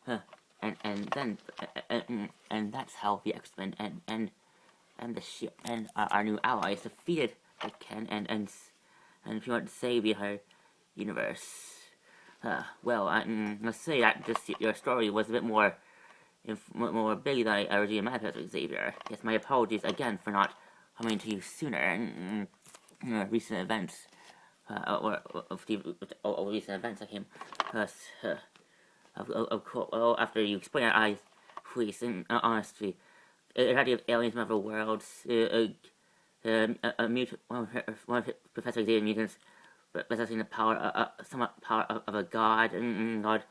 Huh. And that's how the X-Men and our new allies defeated the Ken and if you want to save the entire universe. Let's say that your story was a bit more big than I originally imagined, Xavier. Yes, my apologies again for not coming to you sooner. Recent events, recent events I came. Of course, well, after you explain it, please, and honestly, it had to have aliens from other worlds, one of Professor Xavier mutants possessing the power, somewhat power of a god, and God,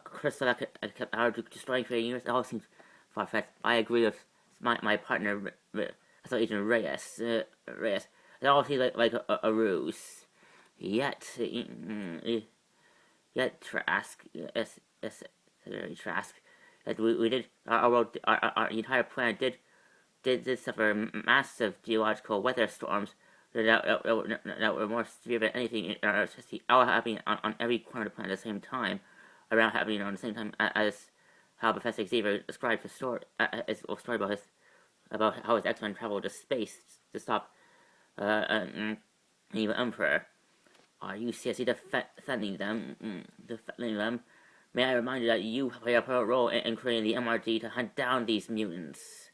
crystal that kept power to destroying creating universe. It all seems far fetched. I agree with my partner, Agent Reyes. It all seems like a ruse. Yet, Trask, Trask, that we did our entire planet did suffer massive geological weather storms that were more severe than anything in our history, all happening on every corner of the planet at the same time, around happening on the same time as how Professor Xavier described his story, about how his X-Men traveled to space to stop the evil Emperor. Are you seriously defending them? May I remind you that you play a part role in creating the MRD to hunt down these mutants.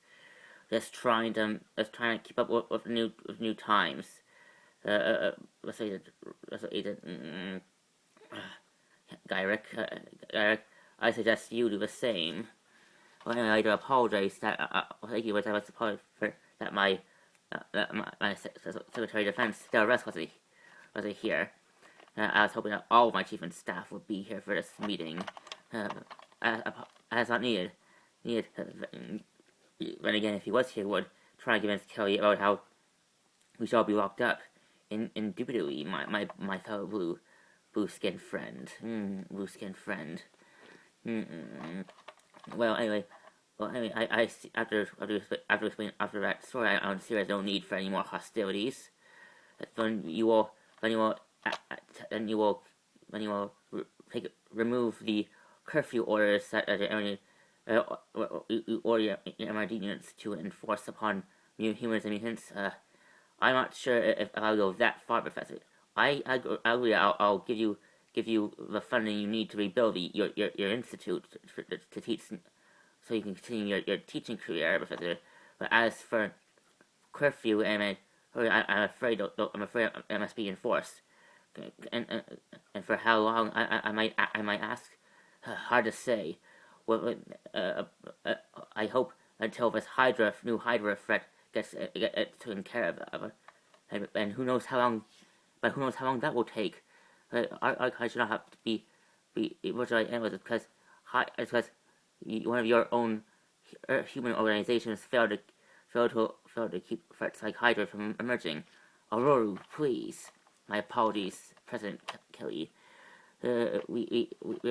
Just trying to keep up with new times. Let's say Gyrick, I suggest you do the same. Well, anyway, I do apologize that thank you, but I was apologize for that my Secretary of Defense, Del Rusk, wasn't here. I was hoping that all of my chief and staff would be here for this meeting. As not needed. Then again, if he was here, would try to convince Kelly about how we shall be locked up. Indubitably, my fellow blue skin friend. Blue skin friend. Well, anyway, I see, after that story, I don't see there's no need for any more hostilities. Then you will remove the curfew orders that or your MRD units to enforce upon humans and mutants. I'm not sure if I'll go that far, Professor. I agree. I'll give you the funding you need to rebuild your institute to teach, so you can continue your teaching career, Professor. But as for curfew, I'm afraid it must be enforced. And for how long I might ask, hard to say. Well, I hope until this new Hydra threat gets taken care of, and who knows how long that will take. I should not have to be virtually analyzed because one of your own human organizations failed to keep threats like Hydra from emerging. Aurora, please. My apologies, President Kelly.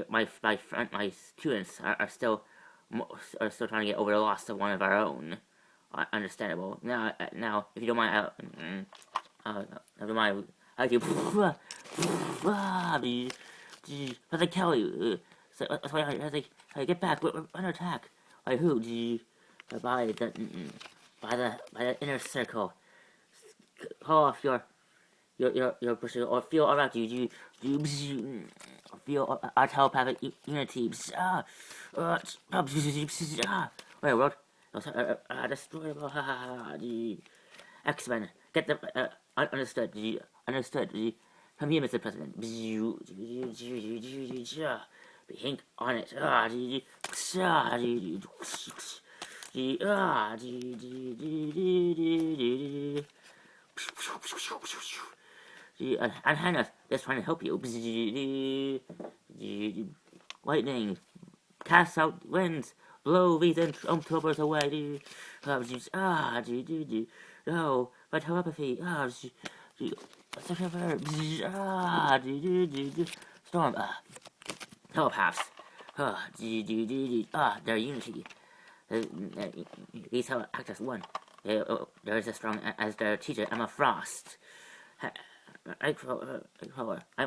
My students are still trying to get over the loss of one of our own. Understandable. Now, if you don't mind, never mind. I do. President Kelly. I get back. We're under attack. By who? By the inner circle. Call off your pursuit, or feel around you. Feel our telepathic unity. Wait, what? Destroy. X-Men. Get them. Understood. Understood. Come here, Mr. President. Hink on it. And Hannah is trying to help you. Lightning, cast out winds, blow these Octobers away. No, by telepathy. Storm. Telepaths. Their unity. These act as one. They're as strong as their teacher, Emma Frost. I'm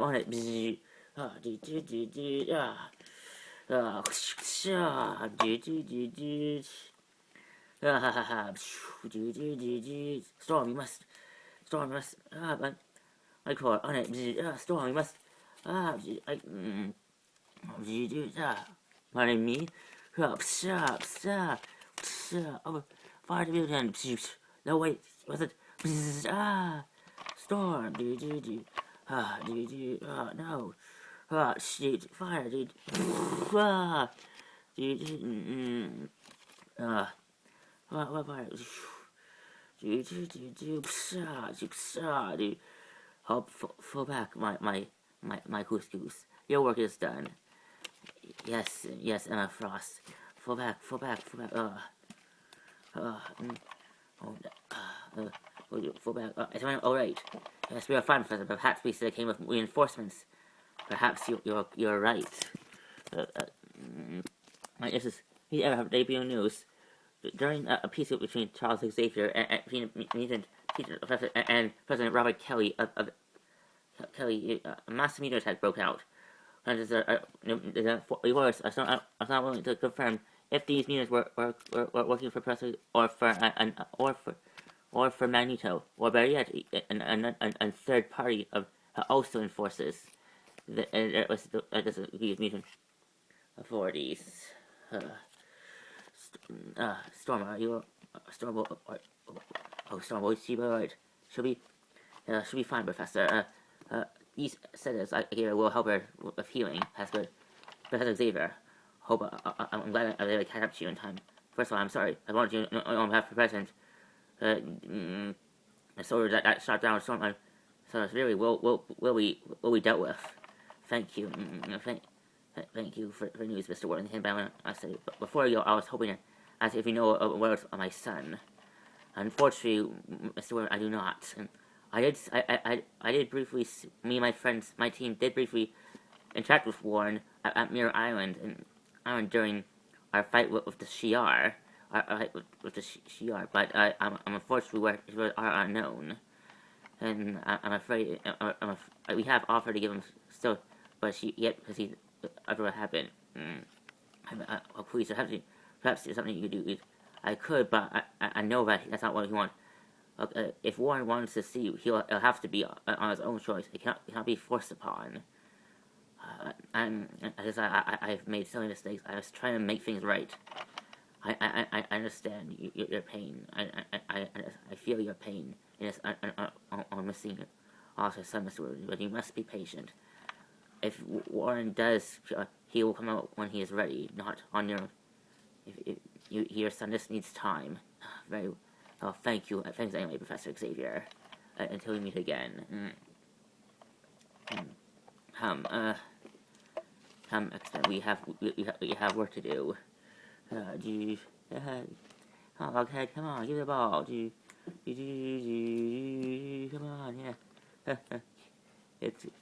on it. Ah, do do do do. Ah, ah, ah, do do do do. Ah, ha ha ha. Do do do do. Storm, you must. Storm, you must. Ah, I call on it. Ah, Storm, you must. Ah, I. Do do. Ah, pardon me. Ah, psha, psha, psha. Oh, fire the mutant. No wait, was it? Ah, Storm. Do do do. Ah, do do. Ah, no. Ah, shoot, fire, dude. Ah, dude. Ah, what fire? Dude. I'll fall back, my couscous. Your work is done. Yes, yes, Emma Frost. Fall back. Mm, oh, fall back. It's all right. Yes, we are fine, Professor. Perhaps we came with reinforcements. Perhaps you're right. This is he ever have debut news during a peace between Charles Xavier and Professor and President Robert Kelly of Kelly. A massive meteor attack broke out. And the reports are not willing to confirm if these meteors were working for President or for Magneto, or better yet, a third party of also enforces these mutant authorities. Storm, are you Storm? Storm, will she be alright? She'll be fine, Professor. These settings I gave her will help her with healing. That's good. Professor Xavier, I'm glad I was able to catch up to you in time. First of all, I'm sorry. I wanted you on behalf of the President. The soldier that shot down Storm. So it's really will we dealt with. Thank you. Thank you for news, Mr. Worthington. But I said before you, I was hoping to ask if you know a word of my son. Unfortunately, Mr. Worthington, I do not. And I did briefly. Me and my friends, my team, did briefly interact with Warren at Mirror Island during our fight with the Shi'ar. With the Shi'ar, but I'm unfortunately we are unknown, and I'm afraid we have offered to give him still, but because he after what happened. Please, perhaps there's something you could do. I could, but I know that that's not what he wants. If Warren wants to see you, he'll have to be on his own choice. It cannot be forced upon. I've made so many mistakes. I was trying to make things right. I understand your pain. I feel your pain on missing also son, Mr. Williams, but you must be patient. If Warren does, he will come out when he is ready, not on your. If your son just needs time. Very well. Thank you. Thanks anyway, Professor Xavier. Until we meet again. Come, X-Men. We have work to do. Okay, come on, give me the ball. Come on, yeah.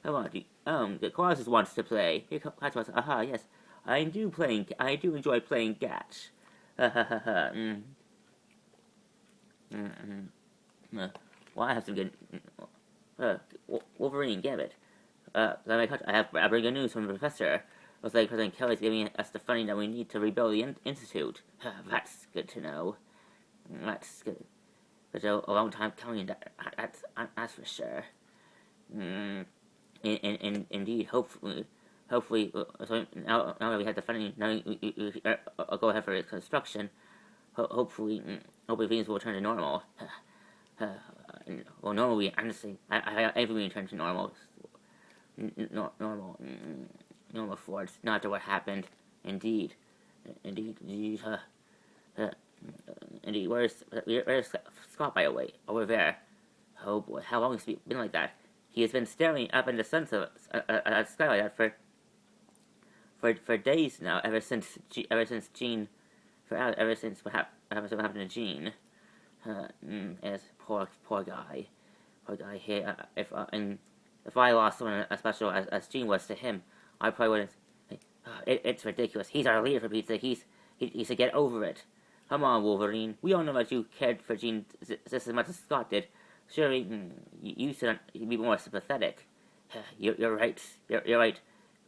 Come on, the Colossus wants to play. Here comes Colossus. Aha, yes. I do enjoy playing catch. Well, I have some good. Wolverine, Gambit. I bring good news from the professor. It was like President Kelly's giving us the funding that we need to rebuild the institute. That's good to know. That's good. But a long time coming. That's for sure. Indeed, hopefully. So now that we have the funding, now I'll go ahead for its construction. Hopefully things will return to normal. Well, normally, honestly, everything return to normal. Normal for it's not what happened. Indeed. Where's Scott, by the way? Over there. Oh boy, how long has he been like that? He has been staring up in the sunset at the sky like that for days now. Ever since what happened to Jean. As poor guy. Here. If I lost someone as special as Jean was to him, I probably wouldn't. It's ridiculous. He's our leader, for Pete's sake. He should get over it. Come on, Wolverine. We all know that you cared for Jean just as much as Scott did. Surely you should be more sympathetic. You're right. You're right.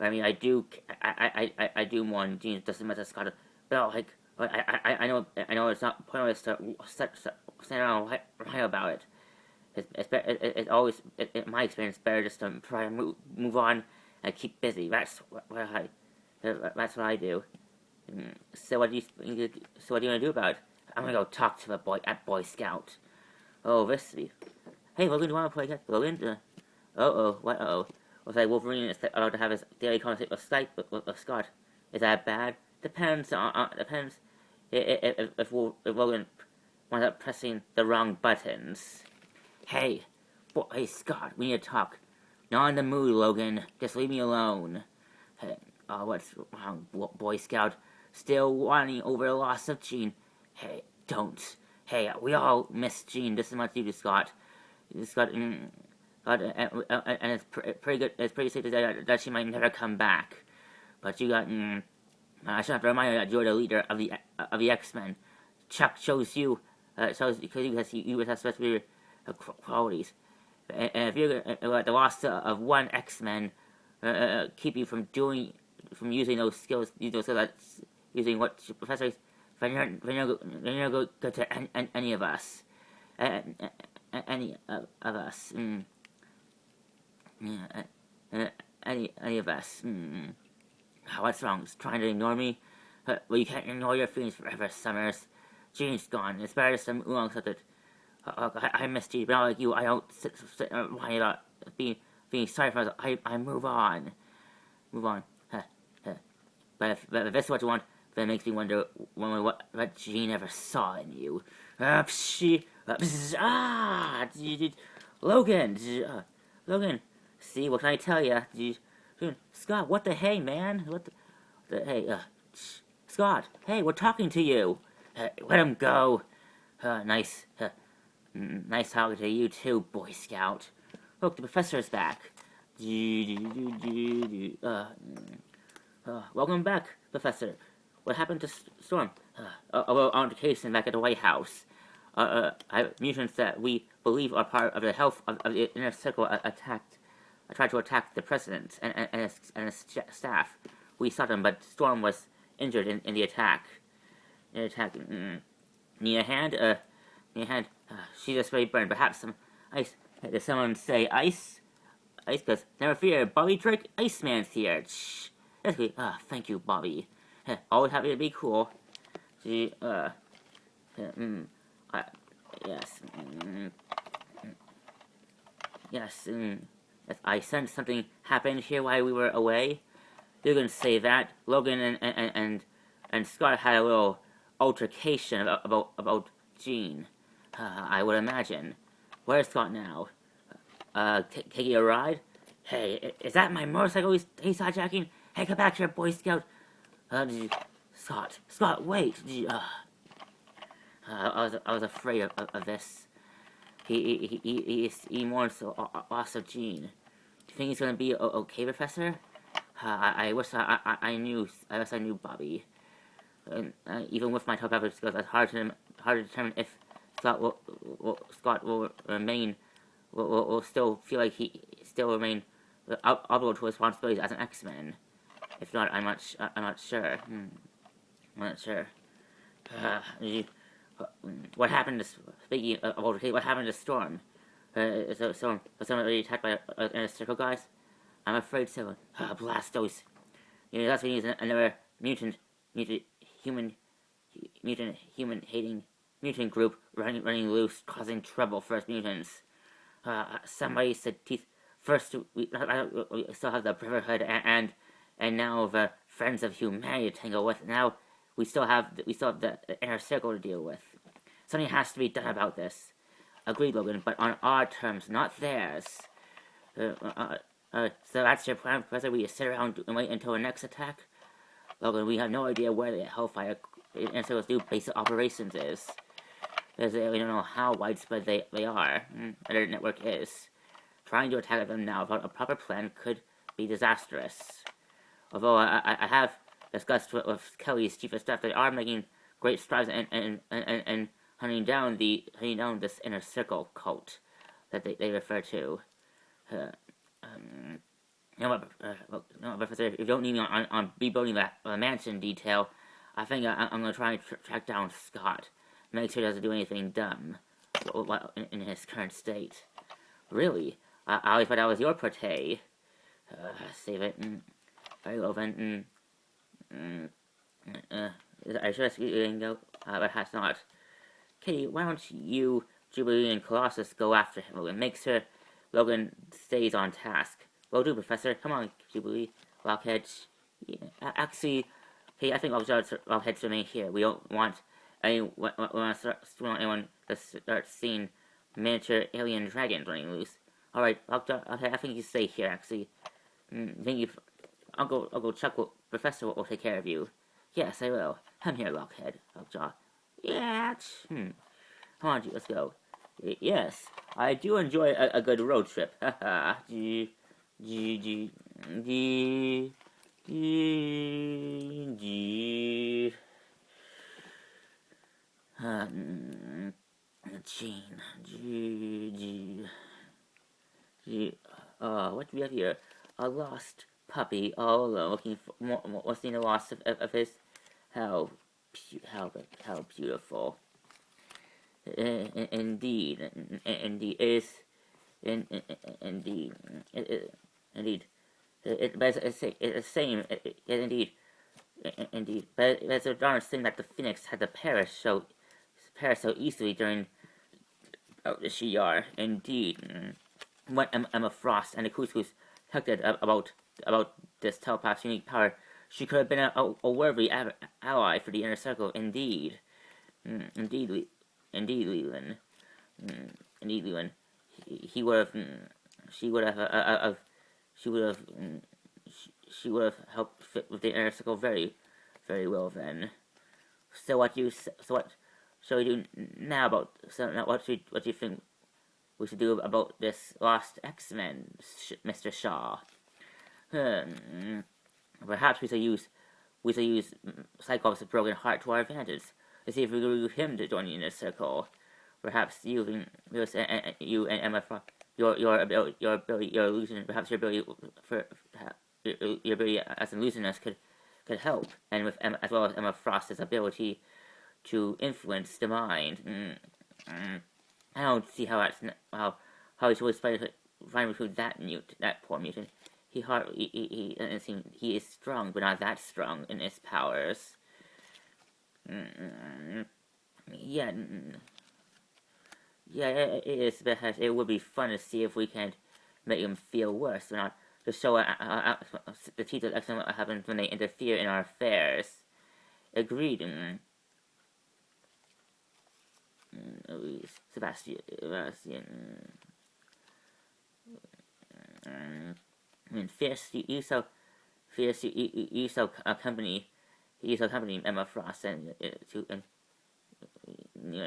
But I mean, I do mourn Jean just as much as Scott. But like, I know it's not pointless to stand around right about it. It's always, in my experience, better just to try to move on and keep busy. That's what I do. So what do you want to do about it? I'm gonna go talk to the boy at Boy Scout. Oh, this. Hey, Logan, do you want to play again? Logan? What? Looks like Wolverine is allowed to have his daily conversation with Scott. Is that bad? Depends. Depends. If Logan winds up pressing the wrong buttons. Hey, Scott, we need to talk. Not in the mood, Logan. Just leave me alone. Hey, what's wrong, Boy Scout? Still whining over the loss of Jean. Hey, don't. Hey, we all miss Jean just as much as you do, Scott. Scott, and it's pretty good. It's pretty safe to say that she might never come back. But you got. I should have to remind you that you're the leader of the X-Men. Chuck chose you. Because you have special qualities. And if you're the loss of one X-Men, keep you from using those skills. Using what professors. When you're good to any of us. Any of us. Any of us. What's wrong? Just trying to ignore me? Well, you can't ignore your feelings forever, Summers. Jean's gone. It's better just to move on with it. I missed you, but not like you. I don't sit whining about being sorry for us. I move on. Move on. But if this is what you want, then it makes me wonder what Jean ever saw in you. Logan! Logan! See, what can I tell you? Scott, what the hey, man? What the hey, Scott, hey, we're talking to you. Let him go. Nice talking to you too, Boy Scout. Look, the professor's back. Welcome back, Professor. What happened to Storm? Altercation back at the White House. Mutants that we believe are part of the health of the inner circle tried to attack the president and his staff. We saw them, but Storm was injured in the attack. Need a hand? She's just very burned. Perhaps some ice. Did someone say ice? Ice, because never fear, Bobby Drake, Iceman's here. Shh. That's good. Thank you, Bobby. Always happy to be cool. Yes. Yes. I sensed something happened here while we were away. You can say that. Logan and Scott had a little altercation about Jean. I would imagine. Where's Scott now? Taking a ride? Hey, is that my motorcycle he's hijacking? Hey, come back here, Boy Scout. Scott, wait. I was afraid of this. He mourns the loss of Jean. Do you think he's gonna be okay, Professor? I wish I knew Bobby. Even with my telepathy skills, it's hard to determine if Scott will remain. Will still feel like he still remain obligated to responsibilities as an X-Men. If not, I'm not sure. I'm not sure. What happened to speaking of what happened to Storm? Was someone already attacked by inner circle guys? I'm afraid so. Blast those. That's when he's another mutant human hating mutant group running loose, causing trouble for us mutants. Somebody said teeth. First, we still have the Brotherhood and now the Friends of Humanity to tangle with. Now we still have the inner circle to deal with. Something has to be done about this. Agreed, Logan, but on our terms, not theirs. So that's your plan, Professor? We sit around and wait until the next attack? Logan, we have no idea where the Hellfire inner circle's new base of operations is. Because we don't know how widespread they are. Their network is. Trying to attack them now without a proper plan could be disastrous. Although I have discussed with Kelly's chief of staff, they are making great strides in hunting down this inner circle cult that they refer to. No, Professor, if you don't need me on rebuilding that mansion detail, I think I'm gonna try and track down Scott. Make sure he doesn't do anything dumb in his current state. Really? I always thought that was your forte. Save it. Very well then. Are you sure that's you go? Perhaps not. Kitty, why don't you, Jubilee, and Colossus go after him and make sure Logan stays on task? Will do, Professor. Come on, Jubilee. Lockhead. Yeah, actually, hey, I think Lockhead's remain here. We don't want anyone to start seeing miniature alien dragons running loose. Alright, okay, I think you stay here, actually. Thank you. I'll go check what Professor will take care of you. Yes, I will. Come here, Lockhead. Lockjaw. Yeah. Come on, let's go. Yes, I do enjoy a good road trip. Haha. G. Gene. What do we have here? A lost puppy all alone, looking for what's the loss of his. How beautiful. Indeed, indeed, but it's the same. Indeed, but it's a darn thing that the Phoenix had to perish so easily during the Shi'ar. Indeed, when Emma Frost and the Couscous talked about this telepath's unique power, she could have been a worthy ally for the Inner Circle. Indeed, Leland. Indeed, Leland. He would have. She would have helped fit with the Inner Circle very, very well. Then, so what shall we do now about? What do you think we should do about this lost X-Men, Mr. Shaw? Perhaps we shall use Cyclops' broken heart to our advantage. To see if we can recruit him to join the Inner Circle. Perhaps you and Emma, your illusion, perhaps your ability as an illusionist could help, and with Emma, as well as Emma Frost's ability to influence the mind. I don't see how he should find recruit that poor mutant. He doesn't seem he is strong, but not that strong in his powers. Yeah, it is. But it would be fun to see if we can make him feel worse, or not to show the teeth of X-Men what happens when they interfere in our affairs. Agreed. Sebastian. Fierce, you so accompany Emma Frost and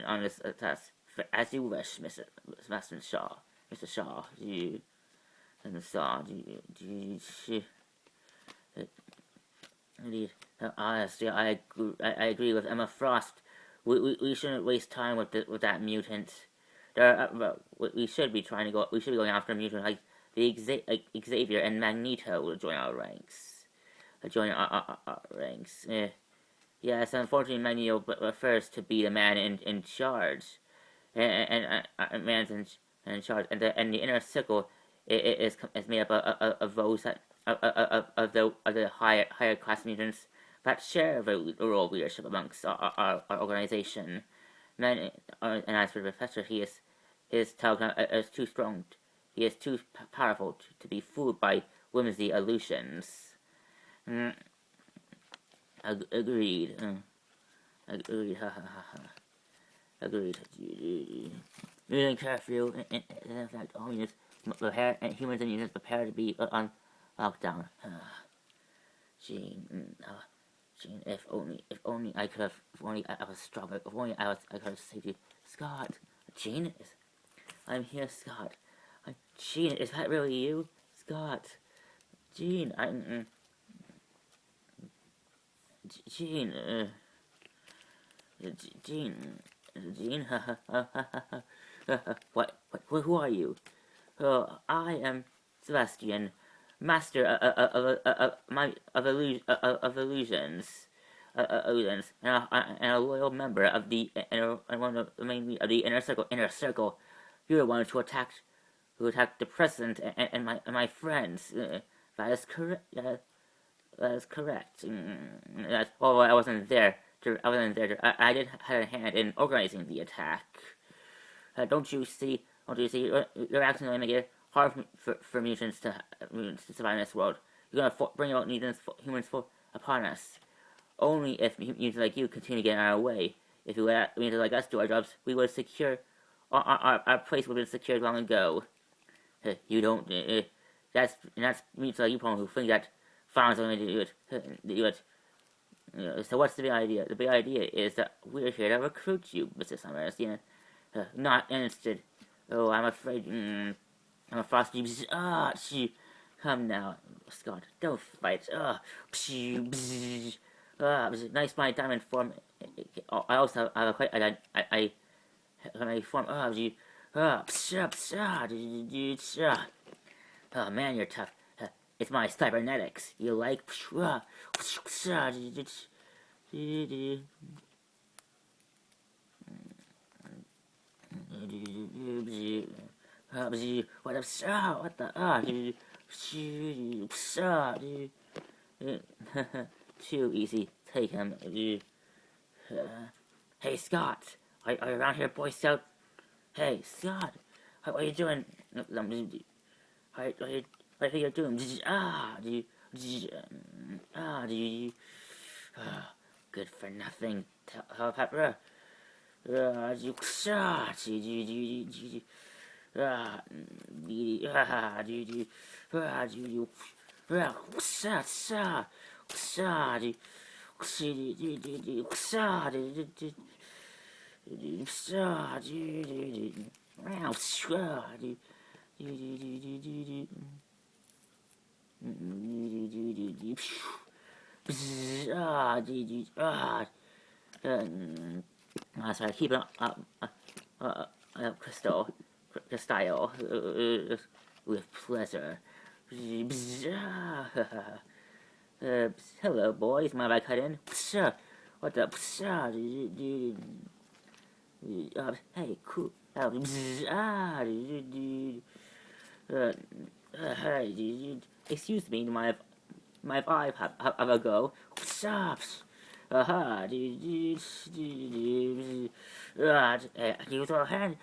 on this task as you wish, Mr. Shaw. Mr. Shaw, honestly, I agree with Emma Frost. We shouldn't waste time with that mutant. We should be going after a mutant like Xavier and Magneto to join our ranks. Yes, unfortunately, Magneto prefers to be the man in charge, and man's in charge, and the Inner Circle is made up of those that of the higher class mutants that share the role of leadership amongst our organization. And as for the Professor, his telegram is too strong. He is too powerful to be fooled by whimsy illusions. Agreed. Agreed. Agreed. Mutant curfew. In fact, all humans and mutants prepare to be on lockdown. Jean, if only I could have. If only I was stronger. If only I could have saved you, Scott. Jean, I'm here, Scott. Jean, is that really you, Scott? Jean, Jean, what, who are you? I am Sebastian. master of illusions, and a loyal member of the and one of the main of the inner circle. Inner circle, you're the one who attacked the president and my friends. That is correct. That is correct. Oh, I wasn't there. I wasn't there. I did have a hand in organizing the attack. Don't you see? Don't you see? Your actions only make it hard for mutants to survive in this world. You're gonna bring out humans upon us. Only if mutants like you continue getting in our way. If you let mutants like us do our jobs, we would secure our place would have been secured long ago. You don't. That's mutants like you who think that farmers are going to do it. So what's the big idea? The big idea is that we're here to recruit you, Mr. Summers. Not interested. Oh, I'm afraid. I'm a frosty. Come now, Scott. Don't fight. Nice my diamond form. I also have a quite. I form. Oh man, you're tough. It's my cybernetics. You like? What the? Too easy. Take him. Hey, Scott. Are you around here, Boy Scout? Hey, Scott. What are you doing? What are you doing? Good for nothing. Pepper. Sorry, keep it up, Crystal, with pleasure. Hello, boys. Mind if I cut in? What the? Hey, cool. Excuse me, my vibe have a go. Use your hand.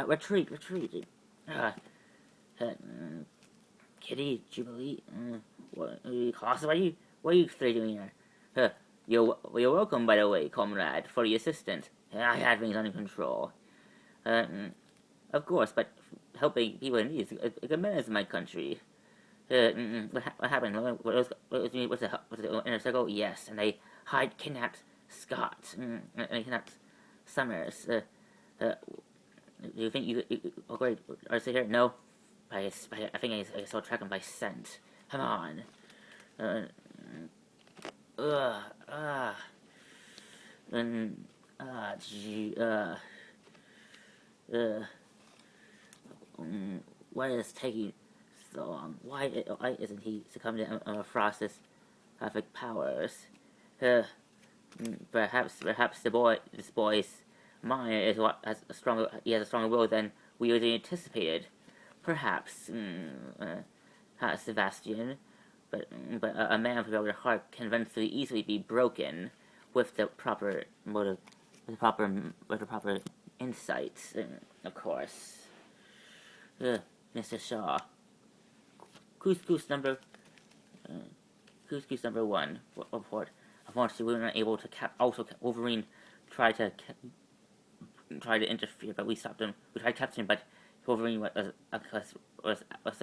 Retreat. Kitty, Jubilee. What are you three doing here? You're welcome, by the way, comrade, for the assistance. I had things under control. Of course, but helping people in need is a good menace in my country. What happened? What's the inner circle? Yes, and they kidnapped Scott, and they kidnapped Summers. Do you think you great? Are they here? No. I think I saw track him by scent. Come on. Why is it taking so long? Why isn't he succumbing to Frost's perfect powers? Perhaps this boy's mind is has a stronger will than we originally anticipated. Perhaps, Sebastian, but a man with a broken heart can eventually easily be broken with the proper motive, with the proper insights, of course. Mr. Shaw. Couscous number 1 report. Unfortunately, we were not able to Wolverine tried to interfere, but we stopped him. We tried capturing him, but Wolverine was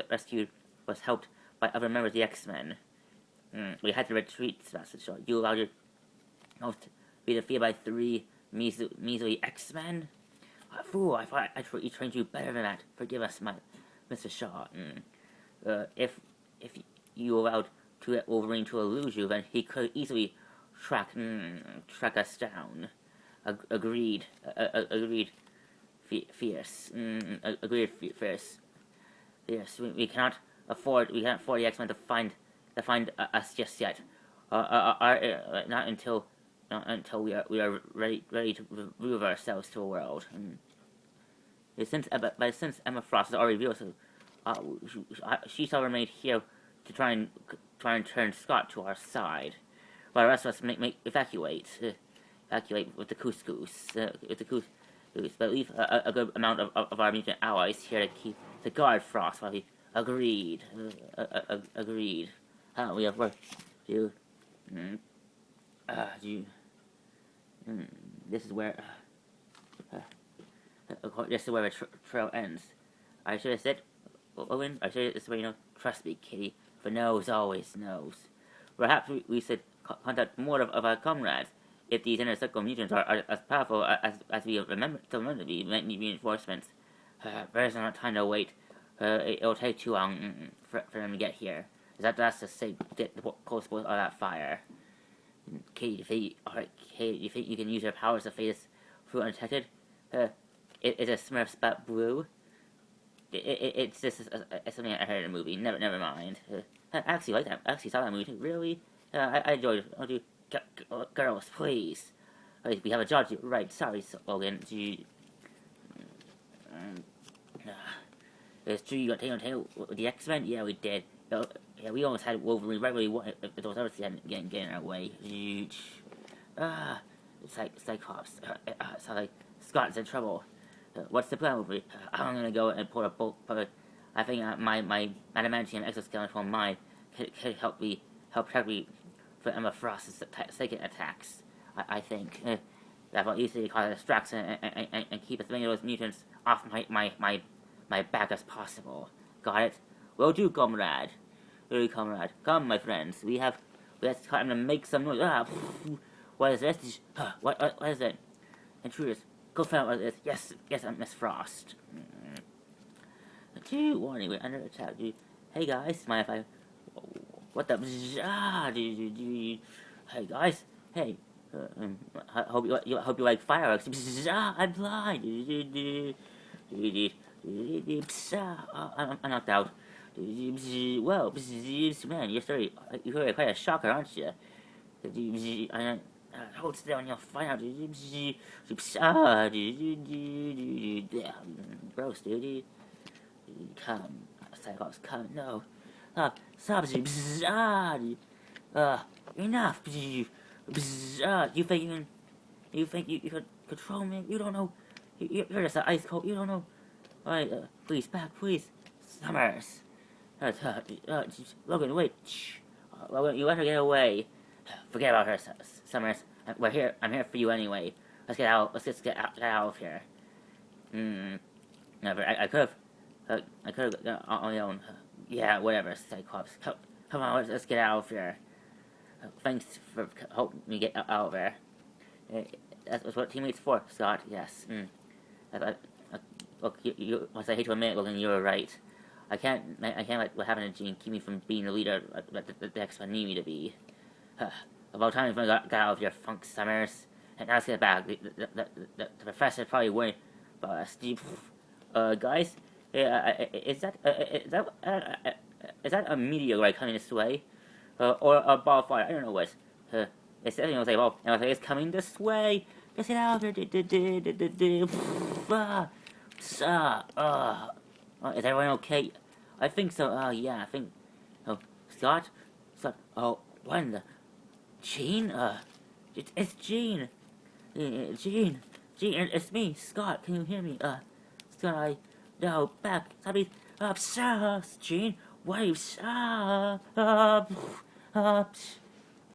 rescued, was helped by other members of the X-Men. We had to retreat, Sebastian Shaw. You allowed yourself to be defeated by 3 measly X-Men? Fool, I thought I trained you better than that. Forgive us, Mr. Shaw. If you allowed Wolverine to elude you, then he could easily track us down. Agreed. Agreed. Fierce. Agreed. Fierce. Yes, we cannot afford. We can't afford the X-Men to find us just yet. Not until we are ready to prove ourselves to the world. Since Emma Frost has already revealed, so, she shall remain here to try and turn Scott to our side, while the rest of us evacuate with the couscous, but leave a good amount of our mutant allies here to guard Frost while we agreed. Agreed. We have work to do. This is where this is where the trail ends. I should have said, Owen. I should have said, trust me, Kitty. For knows always knows. Perhaps we should contact more of our comrades. If these inner circle mutants are as powerful as we remember to be, might need reinforcements. There's not time to wait. It'll take too long for them to get here. That's to say, get the close of that fire. Kate, you think you can use your powers to face through undetected? Is a Smurf spot blue? It's just something I heard in a movie. Never mind. I actually like that. I actually saw that movie too. Really? I enjoyed it. I'll do. Girls, please. We have a job to do. Right, sorry, Logan. It's true you got taken with the X-Men? Yeah, we did. Yeah, we almost had Wolverine right where we wanted if those others getting in our way. Cyclops. Sounds like Scott's in trouble. What's the plan, Wolverine? I'm gonna go and pull a bolt. I think my adamantium exoskeleton mind could help protect me for Emma Frost's second attacks. I think that will easily cause a distraction and keep as many of those mutants off my back as possible. Got it? Will do, comrade. Come, my friends. We have time to make some noise. What is this? What is it? Intruders. Go find out what it is. Yes, I'm Miss Frost. Warning, we're under attack. Hey guys, mind if I? What the? Hey guys, hey. Hope you like fireworks. I'm blind. I'm knocked out. Whoa, man, you're quite a shocker, aren't you? Hold still and you'll find out. Gross, dude. Come, Cyclops, come. No. Stop. Enough. You think you could control me? You don't know. You're just an ice cold. You don't know. Alright, please, back, please. Summers. Logan, wait. Logan, you let her get away. Forget about her, Summers. I'm here for you anyway. Let's get out of here. Never. I could have gone on my own. Yeah, whatever, Cyclops. Come on, let's get out of here. Thanks for helping me get out of there. That's what teammates for, Scott. Yes. Look, once I hate to admit, Logan, you were right. I can't let what happened to Jean keep me from being the leader that the X-Men need me to be. About time I got out of your funk, Summers. And now let's get back. The professor probably worried about us. Guys, is that a meteorite coming this way, or a ball of fire? I don't know what. It's like, well, it's coming this way. Let's get out of here. Is everyone okay? I think so. Yeah, I think. Oh, Scott. Oh, what in the? Jean? It's Jean. Jean, it's me, Scott. Can you hear me? Scott, no, back. Somebody, Jean. Why?